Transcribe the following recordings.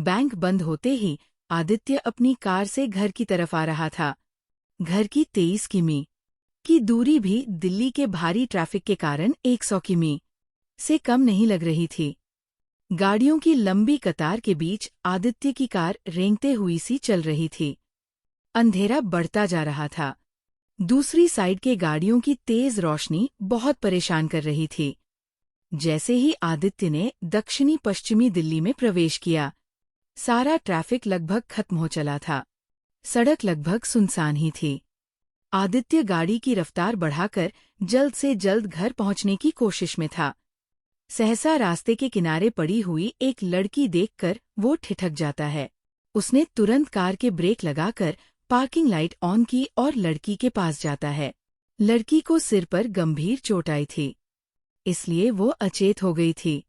Bank बंद होते ही आदित्य अपनी कार से घर की तरफ आ रहा था। घर की 23 किमी की दूरी भी दिल्ली के भारी ट्रैफिक के कारण 100 किमी से कम नहीं लग रही थी। गाड़ियों की लंबी कतार के बीच आदित्य की कार रेंगते हुई सी चल रही थी। अंधेरा बढ़ता जा रहा था। दूसरी साइड के गाड़ियों की तेज रोशनी बहुत परेशान कर रही थी। जैसे ही आदित्य ने दक्षिणी पश्चिमी दिल्ली में प्रवेश किया, सारा ट्रैफिक लगभग खत्म हो चला था। सड़क लगभग सुनसान ही थी। आदित्य गाड़ी की रफ्तार बढ़ाकर जल्द से जल्द घर पहुंचने की कोशिश में था। सहसा रास्ते के किनारे पड़ी हुई एक लड़की देखकर वो ठिठक जाता है। उसने तुरंत कार के ब्रेक लगाकर पार्किंग लाइट ऑन की और लड़की के पास जाता है। लड़की को सिर पर गंभीर चोट आई थी, इसलिए वो अचेत हो गई थी।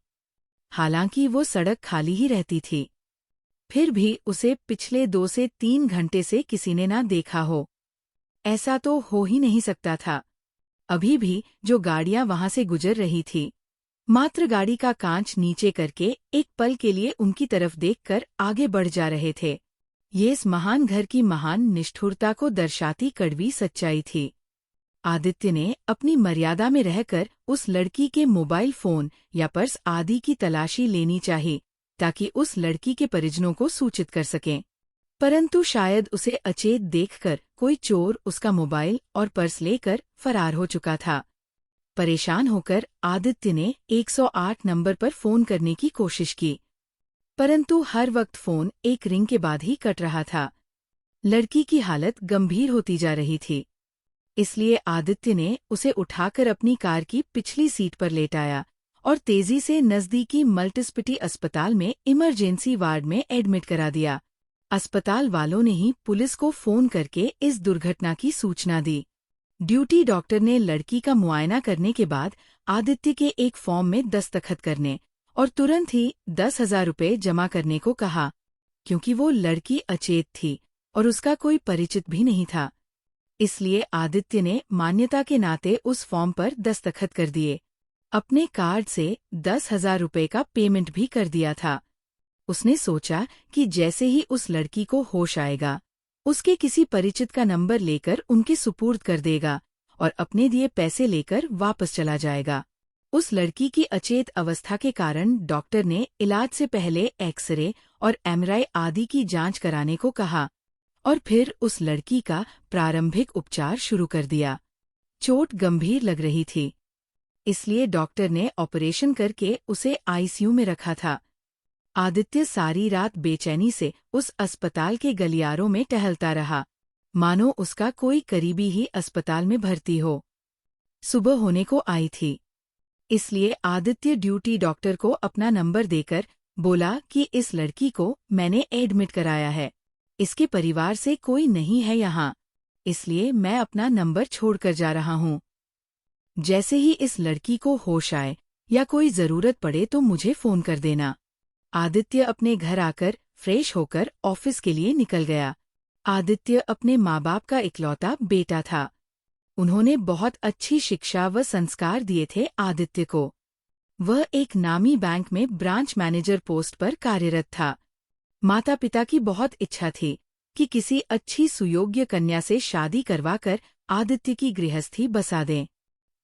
हालांकि वो सड़क खाली ही रहती थी, फिर भी उसे पिछले 2 से 3 घंटे से किसी ने ना देखा हो। ऐसा तो हो ही नहीं सकता था। अभी भी जो गाड़ियां वहां से गुजर रही थी, मात्र गाड़ी का कांच नीचे करके एक पल के लिए उनकी तरफ देखकर आगे बढ़ जा रहे थे। ये इस महान घर की महान निष्ठुरता को दर्शाती कड़वी सच्चाई थी। आदित्य ने अपनी मर्यादा में रहकर उस लड़की के मोबाइल फोन या पर्स आदि की तलाशी लेनी चाहिए, ताकि उस लड़की के परिजनों को सूचित कर सकें। परंतु शायद उसे अचेत देखकर कोई चोर उसका मोबाइल और पर्स लेकर फरार हो चुका था। परेशान होकर आदित्य ने 108 नंबर पर फोन करने की कोशिश की, परंतु हर वक्त फोन एक रिंग के बाद ही कट रहा था। लड़की की हालत गंभीर होती जा रही थी, इसलिए आदित्य ने उसे उठाकर अपनी कार की पिछली सीट पर लेटाया और तेजी से नजदीकी मल्टीस्पेशलिटी अस्पताल में इमरजेंसी वार्ड में एडमिट करा दिया। अस्पताल वालों ने ही पुलिस को फोन करके इस दुर्घटना की सूचना दी। ड्यूटी डॉक्टर ने लड़की का मुआयना करने के बाद आदित्य के एक फॉर्म में दस्तखत करने और तुरंत ही 10,000 रुपये जमा करने को कहा, क्योंकि वो लड़की अचेत थी और उसका कोई परिचित भी नहीं था। इसलिए आदित्य ने मान्यता के नाते उस फॉर्म पर दस्तखत कर दिए। अपने कार्ड से 10,000 रुपये का पेमेंट भी कर दिया था। उसने सोचा कि जैसे ही उस लड़की को होश आएगा, उसके किसी परिचित का नंबर लेकर उनके सुपुर्द कर देगा और अपने दिए पैसे लेकर वापस चला जाएगा। उस लड़की की अचेत अवस्था के कारण डॉक्टर ने इलाज से पहले एक्सरे और एमआरआई आदि की जांच कराने को कहा और फिर उस लड़की का प्रारंभिक उपचार शुरू कर दिया। चोट गंभीर लग रही थी, इसलिए डॉक्टर ने ऑपरेशन करके उसे आईसीयू में रखा था। आदित्य सारी रात बेचैनी से उस अस्पताल के गलियारों में टहलता रहा, मानो उसका कोई करीबी ही अस्पताल में भर्ती हो। सुबह होने को आई थी, इसलिए आदित्य ड्यूटी डॉक्टर को अपना नंबर देकर बोला कि इस लड़की को मैंने एडमिट कराया है। इसके परिवार से कोई नहीं है यहाँ, इसलिए मैं अपना नंबर छोड़कर जा रहा हूँ। जैसे ही इस लड़की को होश आए या कोई जरूरत पड़े तो मुझे फोन कर देना। आदित्य अपने घर आकर फ्रेश होकर ऑफिस के लिए निकल गया। आदित्य अपने माँ बाप का इकलौता बेटा था। उन्होंने बहुत अच्छी शिक्षा व संस्कार दिए थे आदित्य को। वह एक नामी बैंक में ब्रांच मैनेजर पोस्ट पर कार्यरत था। माता पिता की बहुत इच्छा थी कि किसी अच्छी सुयोग्य कन्या से शादी करवाकर आदित्य की गृहस्थी बसा दें,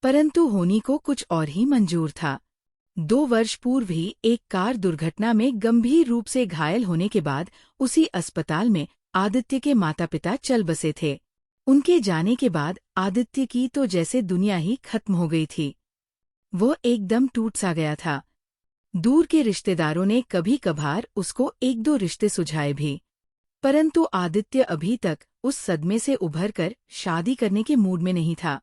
परंतु होनी को कुछ और ही मंजूर था। 2 वर्ष पूर्व ही एक कार दुर्घटना में गंभीर रूप से घायल होने के बाद उसी अस्पताल में आदित्य के माता पिता चल बसे थे। उनके जाने के बाद आदित्य की तो जैसे दुनिया ही खत्म हो गई थी। वो एकदम टूट सा गया था। दूर के रिश्तेदारों ने कभी कभार उसको 1-2 रिश्ते सुझाए भी, परंतु आदित्य अभी तक उस सदमे से उभरकर शादी करने के मूड में नहीं था।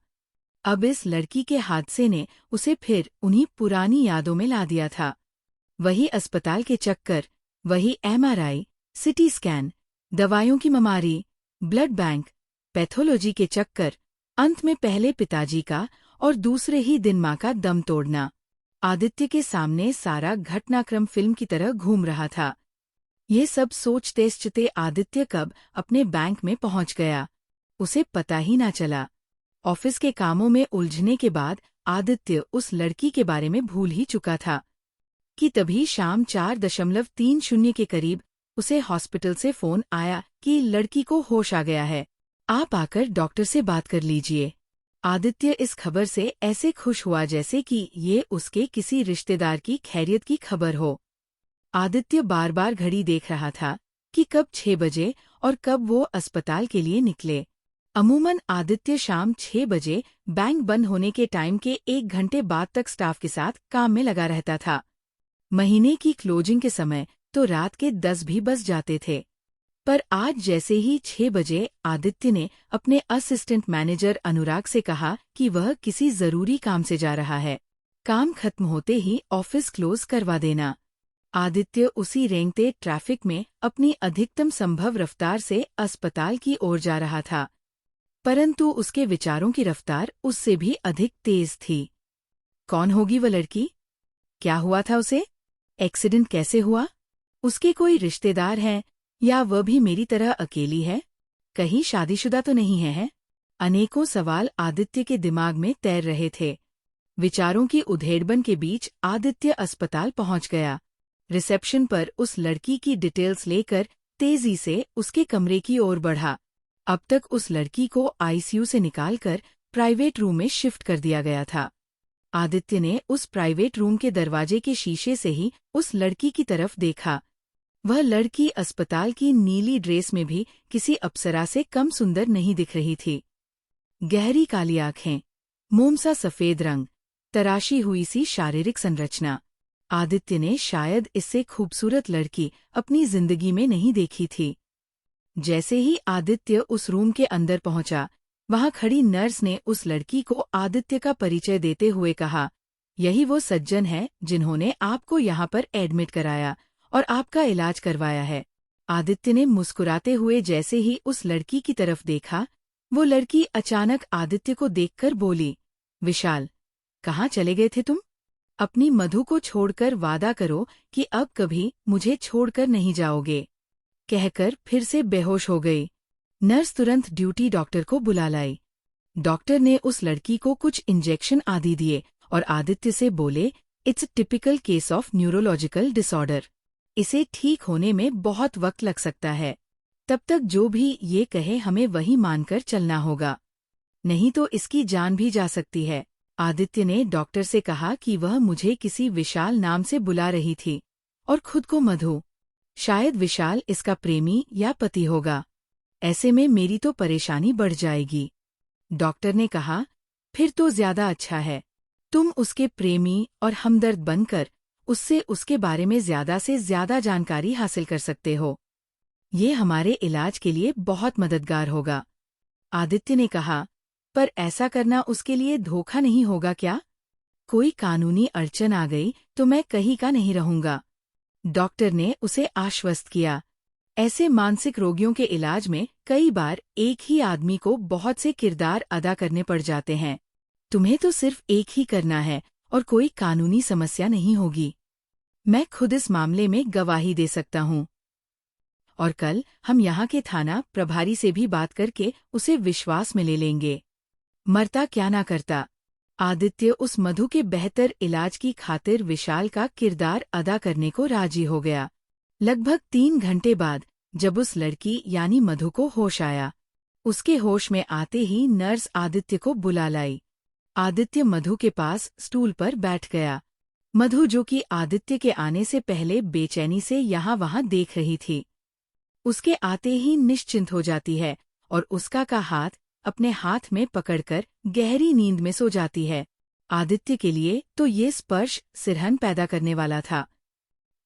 अब इस लड़की के हादसे ने उसे फिर उन्हीं पुरानी यादों में ला दिया था। वही अस्पताल के चक्कर, वही एमआरआई, सिटी स्कैन, दवाइयों की ममारी, ब्लड बैंक, पैथोलॉजी के चक्कर, अंत में पहले पिताजी का और दूसरे ही दिन माँ का दम तोड़ना। आदित्य के सामने सारा घटनाक्रम फिल्म की तरह घूम रहा था। ये सब सोचते आदित्य कब अपने बैंक में पहुंच गया, उसे पता ही ना चला। ऑफिस के कामों में उलझने के बाद आदित्य उस लड़की के बारे में भूल ही चुका था कि तभी शाम 4:30 के करीब उसे हॉस्पिटल से फोन आया कि लड़की को होश आ गया है, आप आकर डॉक्टर से बात कर लीजिए। आदित्य इस खबर से ऐसे खुश हुआ जैसे कि ये उसके किसी रिश्तेदार की खैरियत की खबर हो। आदित्य बार बार घड़ी देख रहा था कि कब 6 बजे और कब वो अस्पताल के लिए निकले। अमूमन आदित्य शाम 6 बजे बैंक बंद होने के टाइम के 1 घंटे बाद तक स्टाफ के साथ काम में लगा रहता था। महीने की क्लोजिंग के समय तो रात के 10 भी बज जाते थे। पर आज जैसे ही 6 बजे आदित्य ने अपने असिस्टेंट मैनेजर अनुराग से कहा कि वह किसी जरूरी काम से जा रहा है, काम खत्म होते ही ऑफिस क्लोज करवा देना। आदित्य उसी रेंगते ट्रैफिक में अपनी अधिकतम संभव रफ्तार से अस्पताल की ओर जा रहा था, परंतु उसके विचारों की रफ्तार उससे भी अधिक तेज थी। कौन होगी वह लड़की? क्या हुआ था उसे? एक्सीडेंट कैसे हुआ? उसके कोई रिश्तेदार हैं या वह भी मेरी तरह अकेली है? कहीं शादीशुदा तो नहीं है? अनेकों सवाल आदित्य के दिमाग में तैर रहे थे। विचारों की उधेड़बन के बीच आदित्य अस्पताल पहुंच गया। रिसेप्शन पर उस लड़की की डिटेल्स लेकर तेजी से उसके कमरे की ओर बढ़ा। अब तक उस लड़की को आईसीयू से निकालकर प्राइवेट रूम में शिफ्ट कर दिया गया था। आदित्य ने उस प्राइवेट रूम के दरवाजे के शीशे से ही उस लड़की की तरफ देखा। वह लड़की अस्पताल की नीली ड्रेस में भी किसी अप्सरा से कम सुंदर नहीं दिख रही थी। गहरी काली आंखें, मोम सा सफेद रंग, तराशी हुई सी शारीरिक संरचना। आदित्य ने शायद इससे खूबसूरत लड़की अपनी जिंदगी में नहीं देखी थी। जैसे ही आदित्य उस रूम के अंदर पहुंचा, वहां खड़ी नर्स ने उस लड़की को आदित्य का परिचय देते हुए कहा, यही वो सज्जन है जिन्होंने आपको यहाँ पर एडमिट कराया और आपका इलाज करवाया है। आदित्य ने मुस्कुराते हुए जैसे ही उस लड़की की तरफ देखा, वो लड़की अचानक आदित्य को देखकर बोली, विशाल, कहाँ चले गए थे तुम? अपनी मधु को छोड़कर वादा करो कि अब कभी मुझे छोड़कर नहीं जाओगे, कहकर फिर से बेहोश हो गई। नर्स तुरंत ड्यूटी डॉक्टर को बुला लाई। डॉक्टर ने उस लड़की को कुछ इंजेक्शन आदि दिए और आदित्य से बोले, it's typical case of neurological disorder. इसे ठीक होने में बहुत वक्त लग सकता है। तब तक जो भी ये कहे हमें वही मानकर चलना होगा, नहीं तो इसकी जान भी जा सकती है। आदित्य ने डॉक्टर से कहा कि वह मुझे किसी विशाल नाम से बुला रही थी और खुद को मधु। शायद विशाल इसका प्रेमी या पति होगा। ऐसे में मेरी तो परेशानी बढ़ जाएगी। डॉक्टर ने कहा, फिर तो ज्यादा अच्छा है, तुम उसके प्रेमी और हमदर्द बनकर उससे उसके बारे में ज्यादा से ज्यादा जानकारी हासिल कर सकते हो। ये हमारे इलाज के लिए बहुत मददगार होगा। आदित्य ने कहा, पर ऐसा करना उसके लिए धोखा नहीं होगा क्या? कोई कानूनी अड़चन आ गई तो मैं कहीं का नहीं रहूंगा। डॉक्टर ने उसे आश्वस्त किया। ऐसे मानसिक रोगियों के इलाज में कई बार एक ही आदमी को बहुत से किरदार अदा करने पड़ जाते हैं। तुम्हें तो सिर्फ एक ही करना है और कोई कानूनी समस्या नहीं होगी। मैं खुद इस मामले में गवाही दे सकता हूँ। और कल हम यहाँ के थाना प्रभारी से भी बात करके उसे विश्वास में ले लेंगे। मरता क्या ना करता। आदित्य उस मधु के बेहतर इलाज की खातिर विशाल का किरदार अदा करने को राजी हो गया। लगभग 3 घंटे बाद जब उस लड़की यानी मधु को होश आया, उसके होश में आते ही नर्स आदित्य को बुला लाई। आदित्य मधु के पास स्टूल पर बैठ गया। मधु, जो कि आदित्य के आने से पहले बेचैनी से यहाँ वहाँ देख रही थी, उसके आते ही निश्चिंत हो जाती है और उसका का हाथ अपने हाथ में पकड़कर गहरी नींद में सो जाती है। आदित्य के लिए तो ये स्पर्श सिरहन पैदा करने वाला था।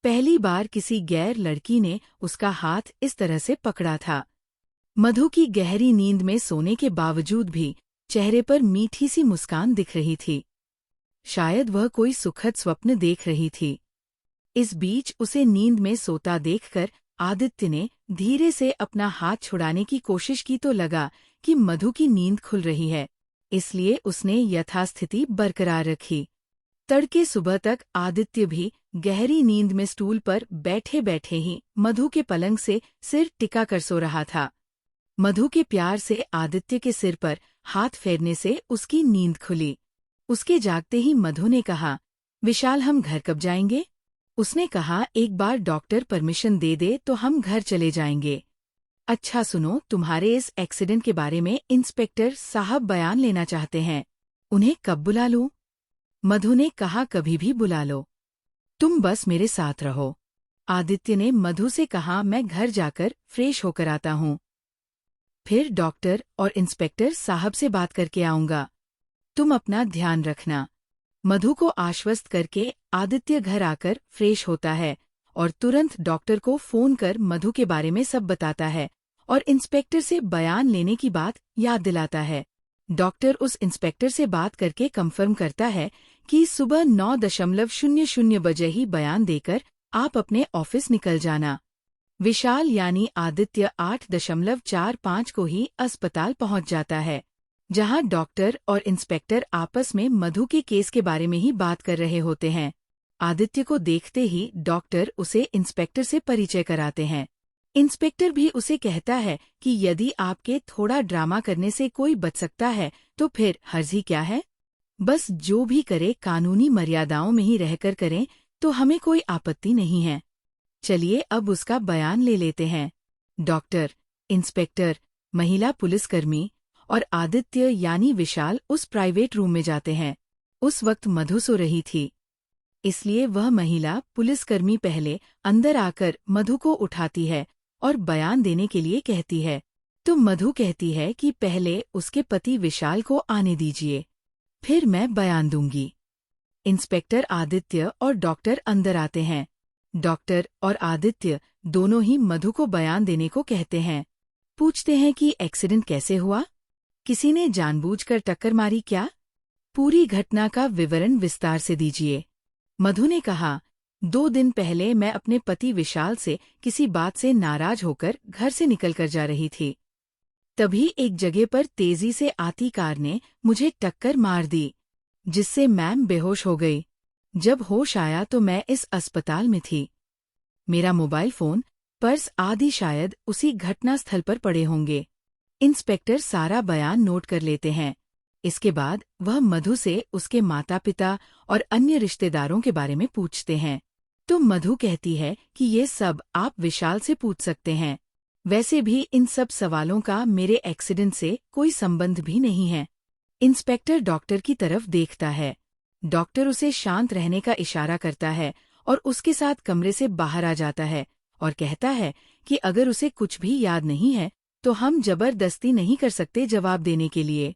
पहली बार किसी गैर लड़की ने उसका हाथ इस तरह से पकड़ा था। मधु की गहरी नींद में सोने के बावजूद भी चेहरे पर मीठी सी मुस्कान दिख रही थी। शायद वह कोई सुखद स्वप्न देख रही थी। इस बीच उसे नींद में सोता देखकर आदित्य ने धीरे से अपना हाथ छुड़ाने की कोशिश की तो लगा कि मधु की नींद खुल रही है, इसलिए उसने यथास्थिति बरकरार रखी। तड़के सुबह तक आदित्य भी गहरी नींद में स्टूल पर बैठे बैठे ही मधु के पलंग से सिर टिका कर सो रहा था। मधु के प्यार से आदित्य के सिर पर हाथ फेरने से उसकी नींद खुली। उसके जागते ही मधु ने कहा, विशाल, हम घर कब जाएंगे? उसने कहा, एक बार डॉक्टर परमिशन दे दे तो हम घर चले जाएंगे। अच्छा सुनो, तुम्हारे इस एक्सीडेंट के बारे में इंस्पेक्टर साहब बयान लेना चाहते हैं। उन्हें कब बुला लूं? मधु ने कहा, कभी भी बुला लो, तुम बस मेरे साथ रहो। आदित्य ने मधु से कहा, मैं घर जाकर फ्रेश होकर आता हूँ, फिर डॉक्टर और इंस्पेक्टर साहब से बात करके आऊंगा। तुम अपना ध्यान रखना। मधु को आश्वस्त करके आदित्य घर आकर फ्रेश होता है और तुरंत डॉक्टर को फोन कर मधु के बारे में सब बताता है और इंस्पेक्टर से बयान लेने की बात याद दिलाता है। डॉक्टर उस इंस्पेक्टर से बात करके कंफर्म करता है कि सुबह 9:00 बजे ही बयान देकर आप अपने ऑफिस निकल जाना। विशाल यानी आदित्य 8:45 को ही अस्पताल पहुंच जाता है, जहां डॉक्टर और इंस्पेक्टर आपस में मधु के केस के बारे में ही बात कर रहे होते हैं। आदित्य को देखते ही डॉक्टर उसे इंस्पेक्टर से परिचय कराते हैं। इंस्पेक्टर भी उसे कहता है कि यदि आपके थोड़ा ड्रामा करने से कोई बच सकता है तो फिर हर्ज ही क्या है। बस जो भी करे कानूनी मर्यादाओं में ही रहकर करें तो हमें कोई आपत्ति नहीं है। चलिए अब उसका बयान ले लेते हैं। डॉक्टर, इंस्पेक्टर, महिला पुलिसकर्मी और आदित्य यानी विशाल उस प्राइवेट रूम में जाते हैं। उस वक्त मधु सो रही थी, इसलिए वह महिला पुलिसकर्मी पहले अंदर आकर मधु को उठाती है और बयान देने के लिए कहती है। तो मधु कहती है कि पहले उसके पति विशाल को आने दीजिए, फिर मैं बयान दूंगी। इंस्पेक्टर, आदित्य और डॉक्टर अंदर आते हैं। डॉक्टर और आदित्य दोनों ही मधु को बयान देने को कहते हैं। पूछते हैं कि एक्सीडेंट कैसे हुआ, किसी ने जानबूझकर टक्कर मारी क्या? पूरी घटना का विवरण विस्तार से दीजिए। मधु ने कहा, 2 दिन पहले मैं अपने पति विशाल से किसी बात से नाराज होकर घर से निकलकर जा रही थी। तभी एक जगह पर तेजी से आती कार ने मुझे टक्कर मार दी, जिससे मैम बेहोश हो गई। जब होश आया तो मैं इस अस्पताल में थी। मेरा मोबाइल फोन, पर्स आदि शायद उसी घटनास्थल पर पड़े होंगे। इंस्पेक्टर सारा बयान नोट कर लेते हैं। इसके बाद वह मधु से उसके माता पिता और अन्य रिश्तेदारों के बारे में पूछते हैं। तो मधु कहती है कि ये सब आप विशाल से पूछ सकते हैं। वैसे भी इन सब सवालों का मेरे एक्सीडेंट से कोई संबंध भी नहीं है। इंस्पेक्टर डॉक्टर की तरफ देखता है। डॉक्टर उसे शांत रहने का इशारा करता है और उसके साथ कमरे से बाहर आ जाता है और कहता है कि अगर उसे कुछ भी याद नहीं है तो हम जबरदस्ती नहीं कर सकते जवाब देने के लिए।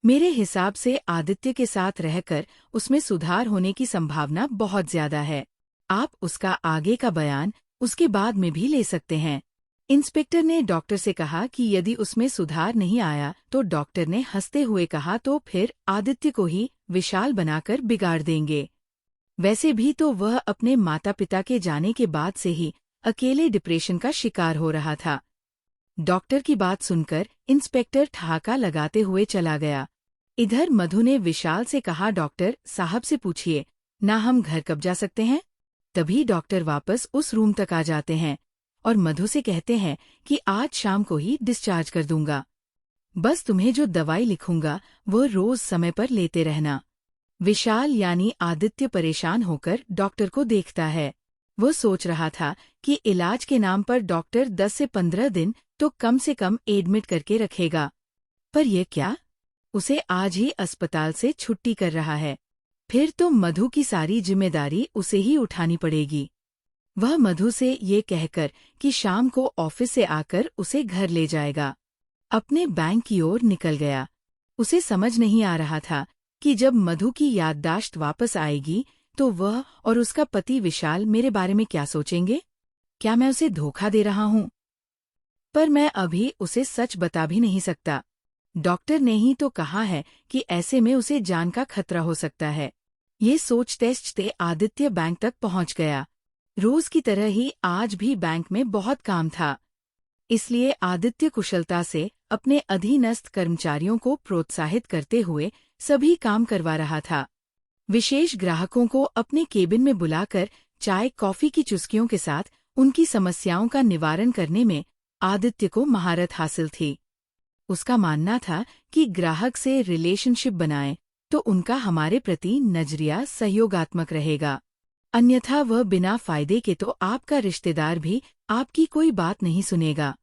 मेरे हिसाब से आदित्य के साथ रहकर उसमें सुधार होने की संभावना बहुत ज्यादा है। आप उसका आगे का बयान उसके बाद में भी ले सकते हैं। इंस्पेक्टर ने डॉक्टर से कहा कि यदि उसमें सुधार नहीं आया तो डॉक्टर ने हंसते हुए कहा, तो फिर आदित्य को ही विशाल बनाकर बिगाड़ देंगे। वैसे भी तो वह अपने माता पिता के जाने के बाद से ही अकेले डिप्रेशन का शिकार हो रहा था। डॉक्टर की बात सुनकर इंस्पेक्टर ठहाका लगाते हुए चला गया। इधर मधु ने विशाल से कहा, डॉक्टर साहब से पूछिए ना हम घर कब जा सकते हैं। तभी डॉक्टर वापस उस रूम तक आ जाते हैं और मधु से कहते हैं कि आज शाम को ही डिस्चार्ज कर दूंगा। बस तुम्हें जो दवाई लिखूंगा वो रोज समय पर लेते रहना। विशाल यानी आदित्य परेशान होकर डॉक्टर को देखता है। वो सोच रहा था कि इलाज के नाम पर डॉक्टर 10 से 15 दिन तो कम से कम एडमिट करके रखेगा, पर यह क्या, उसे आज ही अस्पताल से छुट्टी कर रहा है। फिर तो मधु की सारी जिम्मेदारी उसे ही उठानी पड़ेगी। वह मधु से ये कहकर कि शाम को ऑफिस से आकर उसे घर ले जाएगा, अपने बैंक की ओर निकल गया। उसे समझ नहीं आ रहा था कि जब मधु की याददाश्त वापस आएगी तो वह और उसका पति विशाल मेरे बारे में क्या सोचेंगे। क्या मैं उसे धोखा दे रहा हूँ? पर मैं अभी उसे सच बता भी नहीं सकता। डॉक्टर ने ही तो कहा है कि ऐसे में उसे जान का खतरा हो सकता है। ये सोचते आदित्य बैंक तक पहुंच गया। रोज की तरह ही आज भी बैंक में बहुत काम था, इसलिए आदित्य कुशलता से अपने अधीनस्थ कर्मचारियों को प्रोत्साहित करते हुए सभी काम करवा रहा था। विशेष ग्राहकों को अपने केबिन में बुलाकर चाय कॉफी की चुस्कियों के साथ उनकी समस्याओं का निवारण करने में आदित्य को महारत हासिल थी। उसका मानना था कि ग्राहक से रिलेशनशिप बनाएं तो उनका हमारे प्रति नजरिया सहयोगात्मक रहेगा। अन्यथा वह बिना फायदे के तो आपका रिश्तेदार भी आपकी कोई बात नहीं सुनेगा।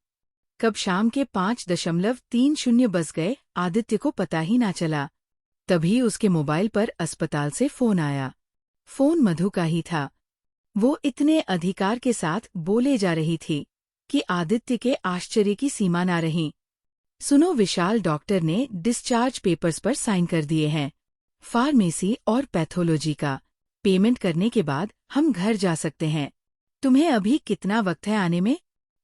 कब शाम के 5:30 बज गए, आदित्य को पता ही ना चला। तभी उसके मोबाइल पर अस्पताल से फोन आया। फोन मधु का ही था। वो इतने अधिकार के साथ बोले जा रही थी कि आदित्य के आश्चर्य की सीमा ना रही। सुनो विशाल, डॉक्टर ने डिस्चार्ज पेपर्स पर साइन कर दिए हैं। फार्मेसी और पैथोलॉजी का पेमेंट करने के बाद हम घर जा सकते हैं। तुम्हें अभी कितना वक्त है आने में?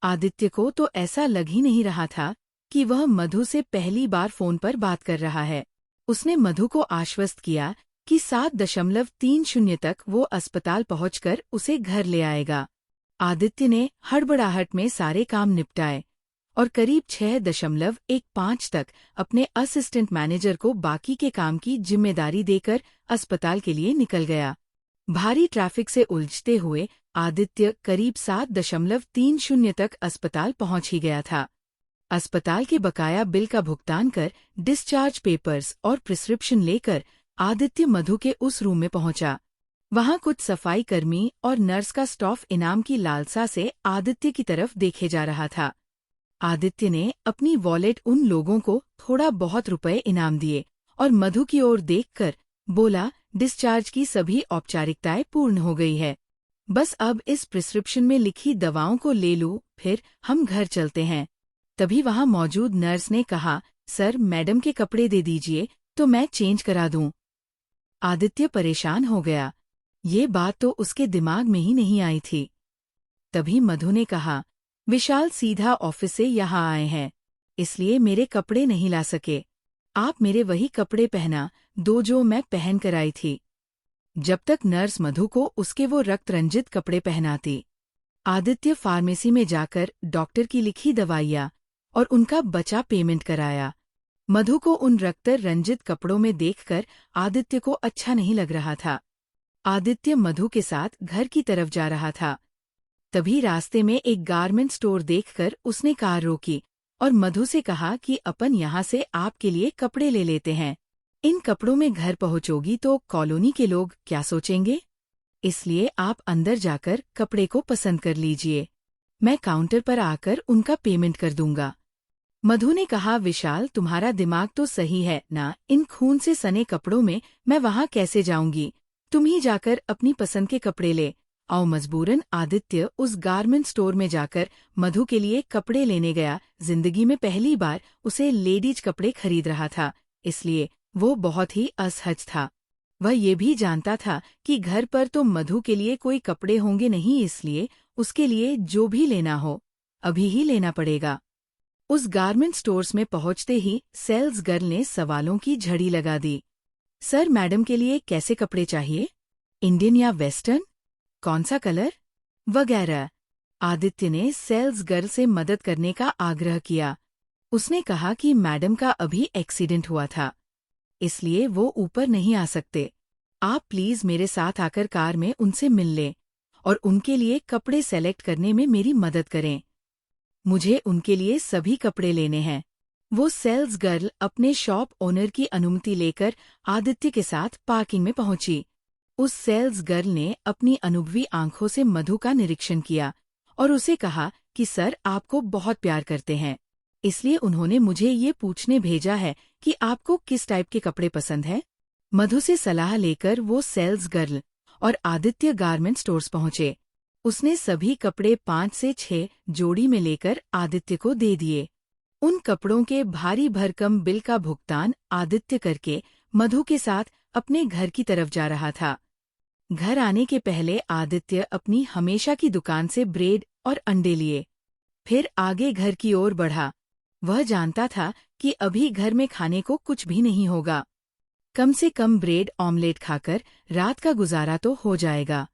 आदित्य को तो ऐसा लग ही नहीं रहा था कि वह मधु से पहली बार फोन पर बात कर रहा है। उसने मधु को आश्वस्त किया कि 7:30 तक वो अस्पताल पहुंचकर उसे घर ले आएगा। आदित्य ने हड़बड़ाहट में सारे काम निपटाए और करीब 6:15 तक अपने असिस्टेंट मैनेजर को बाकी के काम की जिम्मेदारी देकर अस्पताल के लिए निकल गया। भारी ट्रैफिक से उलझते हुए आदित्य करीब 7:30 तक अस्पताल पहुंच ही गया था। अस्पताल के बकाया बिल का भुगतान कर डिस्चार्ज पेपर्स और प्रिस्क्रिप्शन लेकर आदित्य मधु के उस रूम में पहुंचा। वहां कुछ सफाई कर्मी और नर्स का स्टाफ इनाम की लालसा से आदित्य की तरफ देखे जा रहा था। आदित्य ने अपनी वॉलेट उन लोगों को थोड़ा बहुत रुपए इनाम दिए और मधु की ओर देखकर बोला, डिस्चार्ज की सभी औपचारिकताएं पूर्ण हो गई है। बस अब इस प्रिस्क्रिप्शन में लिखी दवाओं को ले लूं, फिर हम घर चलते हैं। तभी वहां मौजूद नर्स ने कहा, सर मैडम के कपड़े दे दीजिए तो मैं चेंज करा दूं। आदित्य परेशान हो गया। ये बात तो उसके दिमाग में ही नहीं आई थी। तभी मधु ने कहा, विशाल सीधा ऑफिस से यहाँ आए हैं, इसलिए मेरे कपड़े नहीं ला सके। आप मेरे वही कपड़े पहना दो जो मैं पहन कर आई थी। जब तक नर्स मधु को उसके वो रक्त रंजित कपड़े पहनाती, आदित्य फार्मेसी में जाकर डॉक्टर की लिखी दवाइयाँ और उनका बचा पेमेंट कराया। मधु को उन रक्त रंजित कपड़ों में देखकर आदित्य को अच्छा नहीं लग रहा था। आदित्य मधु के साथ घर की तरफ जा रहा था। तभी रास्ते में एक गारमेंट स्टोर देखकर उसने कार रोकी और मधु से कहा कि अपन यहाँ से आपके लिए कपड़े ले लेते हैं। इन कपड़ों में घर पहुंचोगी तो कॉलोनी के लोग क्या सोचेंगे? इसलिए आप अंदर जाकर कपड़े को पसंद कर लीजिए। मैं काउंटर पर आकर उनका पेमेंट कर दूंगा। मधु ने कहा, विशाल तुम्हारा दिमाग तो सही है ना, इन खून से सने कपड़ों में मैं वहां कैसे जाऊंगी? तुम ही जाकर अपनी पसंद के कपड़े ले आओ। मजबूरन आदित्य उस गारमेंट स्टोर में जाकर मधु के लिए कपड़े लेने गया। जिंदगी में पहली बार उसे लेडीज कपड़े खरीद रहा था, इसलिए वो बहुत ही असहज था। वह ये भी जानता था कि घर पर तो मधु के लिए कोई कपड़े होंगे नहीं, इसलिए उसके लिए जो भी लेना हो अभी ही लेना पड़ेगा। उस गारमेंट स्टोर्स में पहुंचते ही सेल्स गर्ल ने सवालों की झड़ी लगा दी। सर मैडम के लिए कैसे कपड़े चाहिए? इंडियन या वेस्टर्न? कौन सा कलर? वगैरह। आदित्य ने सेल्स गर्ल से मदद करने का आग्रह किया। उसने कहा कि मैडम का अभी एक्सीडेंट हुआ था, इसलिए वो ऊपर नहीं आ सकते। आप प्लीज मेरे साथ आकर कार में उनसे मिल लें और उनके लिए कपड़े सेलेक्ट करने में मेरी मदद करें। मुझे उनके लिए सभी कपड़े लेने हैं। वो सेल्स गर्ल अपने शॉप ओनर की अनुमति लेकर आदित्य के साथ पार्किंग में पहुंची। उस सेल्स गर्ल ने अपनी अनुभवी आंखों से मधु का निरीक्षण किया और उसे कहा कि सर आपको बहुत प्यार करते हैं, इसलिए उन्होंने मुझे ये पूछने भेजा है कि आपको किस टाइप के कपड़े पसंद है। मधु से सलाह लेकर वो सेल्स गर्ल और आदित्य गारमेंट स्टोर्स पहुंचे। उसने सभी कपड़े 5 से 6 जोड़ी में लेकर आदित्य को दे दिए। उन कपड़ों के भारी भरकम बिल का भुगतान आदित्य करके मधु के साथ अपने घर की तरफ जा रहा था। घर आने के पहले आदित्य अपनी हमेशा की दुकान से ब्रेड और अंडे लिए, फिर आगे घर की ओर बढ़ा। वह जानता था कि अभी घर में खाने को कुछ भी नहीं होगा। कम से कम ब्रेड ऑमलेट खाकर रात का गुजारा तो हो जाएगा।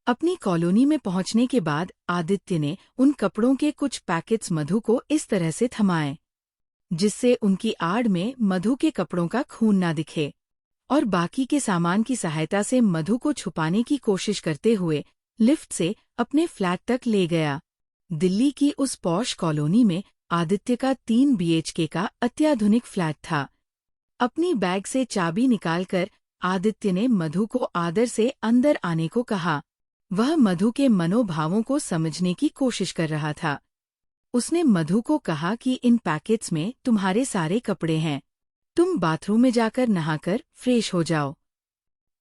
अपनी कॉलोनी में पहुंचने के बाद आदित्य ने उन कपड़ों के कुछ पैकेट्स मधु को इस तरह से थमाए जिससे उनकी आड़ में मधु के कपड़ों का खून ना दिखे, और बाकी के सामान की सहायता से मधु को छुपाने की कोशिश करते हुए लिफ्ट से अपने फ्लैट तक ले गया। दिल्ली की उस पॉश कॉलोनी में आदित्य का 3 BHK का अत्याधुनिक फ्लैट था। अपनी बैग से चाबी निकालकर आदित्य ने मधु को आदर से अंदर आने को कहा। वह मधु के मनोभावों को समझने की कोशिश कर रहा था। उसने मधु को कहा कि इन पैकेट्स में तुम्हारे सारे कपड़े हैं, तुम बाथरूम में जाकर नहाकर फ्रेश हो जाओ।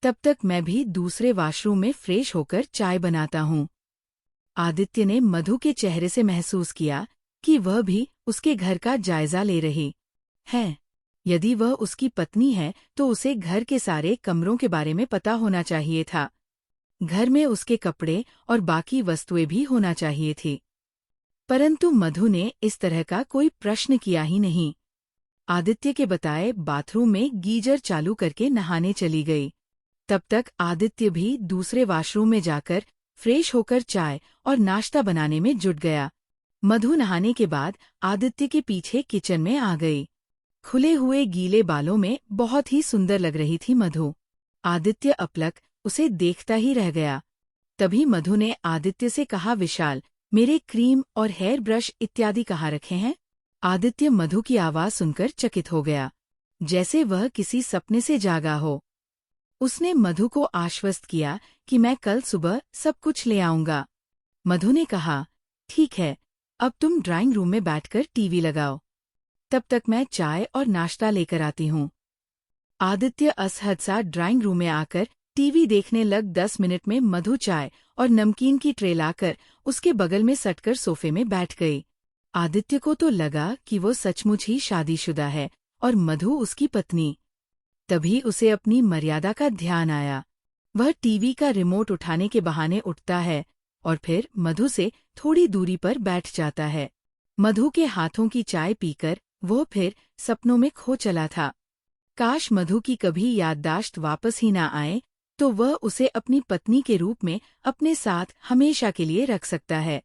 तब तक मैं भी दूसरे वॉशरूम में फ्रेश होकर चाय बनाता हूँ। आदित्य ने मधु के चेहरे से महसूस किया कि वह भी उसके घर का जायजा ले रही है। यदि वह उसकी पत्नी है तो उसे घर के सारे कमरों के बारे में पता होना चाहिए था। घर में उसके कपड़े और बाकी वस्तुएं भी होना चाहिए थी। परंतु मधु ने इस तरह का कोई प्रश्न किया ही नहीं। आदित्य के बताए बाथरूम में गीजर चालू करके नहाने चली गई। तब तक आदित्य भी दूसरे वॉशरूम में जाकर फ्रेश होकर चाय और नाश्ता बनाने में जुट गया। मधु नहाने के बाद आदित्य के पीछे किचन में आ गई। खुले हुए गीले बालों में बहुत ही सुंदर लग रही थी मधु। आदित्य अपलक उसे देखता ही रह गया। तभी मधु ने आदित्य से कहा, विशाल, मेरे क्रीम और हेयर ब्रश इत्यादि कहाँ रखे हैं? आदित्य मधु की आवाज सुनकर चकित हो गया, जैसे वह किसी सपने से जागा हो। उसने मधु को आश्वस्त किया कि मैं कल सुबह सब कुछ ले आऊंगा। मधु ने कहा, ठीक है, अब तुम ड्राइंग रूम में बैठकर टीवी लगाओ, तब तक मैं चाय और नाश्ता लेकर आती हूँ। आदित्य असहज सा ड्राइंग रूम में आकर टीवी देखने लग। 10 मिनट में मधु चाय और नमकीन की ट्रे लाकर उसके बगल में सटकर सोफे में बैठ गई। आदित्य को तो लगा कि वो सचमुच ही शादीशुदा है और मधु उसकी पत्नी। तभी उसे अपनी मर्यादा का ध्यान आया। वह टीवी का रिमोट उठाने के बहाने उठता है और फिर मधु से थोड़ी दूरी पर बैठ जाता है। मधु के हाथों की चाय पीकर वो फिर सपनों में खो चला था। काश मधु की कभी याददाश्त वापस ही ना आए, तो वह उसे अपनी पत्नी के रूप में अपने साथ हमेशा के लिए रख सकता है।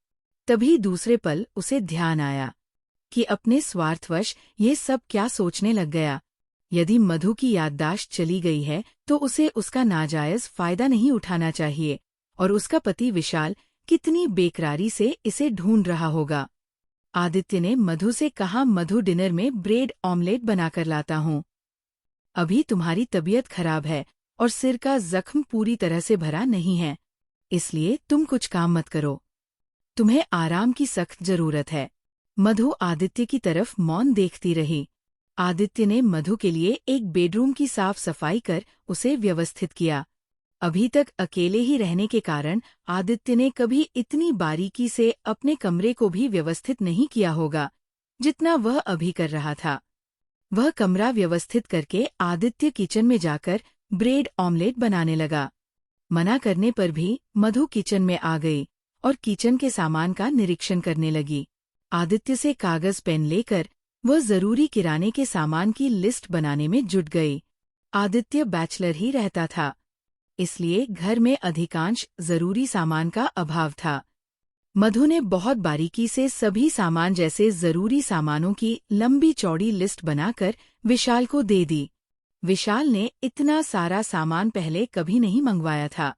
तभी दूसरे पल उसे ध्यान आया कि अपने स्वार्थवश ये सब क्या सोचने लग गया। यदि मधु की याददाश्त चली गई है तो उसे उसका नाजायज फायदा नहीं उठाना चाहिए, और उसका पति विशाल कितनी बेकरारी से इसे ढूंढ रहा होगा। आदित्य ने मधु से कहा, मधु, डिनर में ब्रेड ऑमलेट बनाकर लाता हूँ। अभी तुम्हारी तबीयत खराब है और सिर का जख्म पूरी तरह से भरा नहीं है, इसलिए तुम कुछ काम मत करो। तुम्हें आराम की सख्त जरूरत है। मधु आदित्य की तरफ मौन देखती रही। आदित्य ने मधु के लिए एक बेडरूम की साफ सफाई कर उसे व्यवस्थित किया। अभी तक अकेले ही रहने के कारण आदित्य ने कभी इतनी बारीकी से अपने कमरे को भी व्यवस्थित नहीं किया होगा जितना वह अभी कर रहा था। वह कमरा व्यवस्थित करके आदित्य किचन में जाकर ब्रेड ऑमलेट बनाने लगा। मना करने पर भी मधु किचन में आ गई और किचन के सामान का निरीक्षण करने लगी। आदित्य से कागज पेन लेकर वह जरूरी किराने के सामान की लिस्ट बनाने में जुट गई। आदित्य बैचलर ही रहता था, इसलिए घर में अधिकांश जरूरी सामान का अभाव था। मधु ने बहुत बारीकी से सभी सामान जैसे जरूरी सामानों की लंबी चौड़ी लिस्ट बनाकर विशाल को दे दी। विशाल ने इतना सारा सामान पहले कभी नहीं मंगवाया था,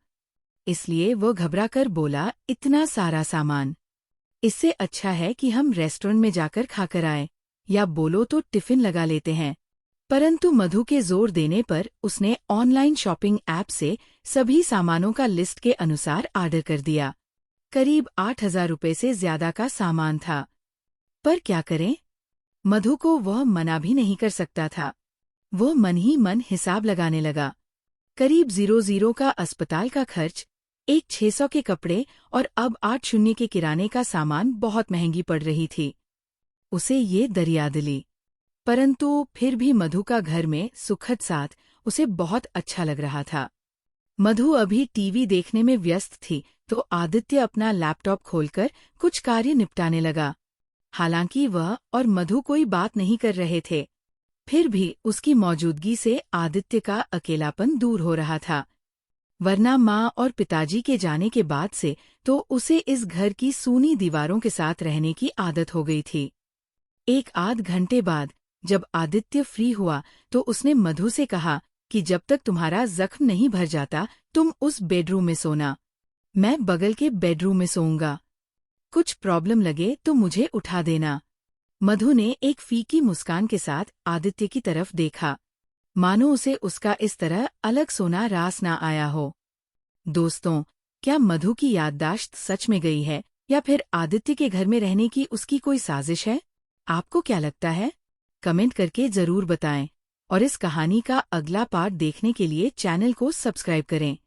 इसलिए वो घबराकर बोला, इतना सारा सामान? इससे अच्छा है कि हम रेस्टोरेंट में जाकर खाकर आए, या बोलो तो टिफिन लगा लेते हैं। परंतु मधु के जोर देने पर उसने ऑनलाइन शॉपिंग ऐप से सभी सामानों का लिस्ट के अनुसार ऑर्डर कर दिया। करीब 8,000 रुपये से ज्यादा का सामान था। पर क्या करें, मधु को वह मना भी नहीं कर सकता था। वो मन ही मन हिसाब लगाने लगा। करीब 00 का अस्पताल का खर्च, एक 600 के कपड़े और अब 80 के किराने का सामान बहुत महंगी पड़ रही थी। उसे ये दरिया दिली, परंतु फिर भी मधु का घर में सुखद साथ उसे बहुत अच्छा लग रहा था। मधु अभी टीवी देखने में व्यस्त थी तो आदित्य अपना लैपटॉप खोलकर कुछ कार्य निपटाने लगा। हालांकि वह और मधु कोई बात नहीं कर रहे थे, फिर भी उसकी मौजूदगी से आदित्य का अकेलापन दूर हो रहा था। वरना माँ और पिताजी के जाने के बाद से तो उसे इस घर की सूनी दीवारों के साथ रहने की आदत हो गई थी। एक आध घंटे बाद जब आदित्य फ्री हुआ तो उसने मधु से कहा कि जब तक तुम्हारा जख्म नहीं भर जाता तुम उस बेडरूम में सोना, मैं बगल के बेडरूम में सोऊंगा। कुछ प्रॉब्लम लगे तो मुझे उठा देना। मधु ने एक फीकी मुस्कान के साथ आदित्य की तरफ देखा, मानो उसे उसका इस तरह अलग सोना रास ना आया हो। दोस्तों, क्या मधु की याददाश्त सच में गई है या फिर आदित्य के घर में रहने की उसकी कोई साजिश है? आपको क्या लगता है? कमेंट करके जरूर बताएं और इस कहानी का अगला पार्ट देखने के लिए चैनल को सब्सक्राइब करें।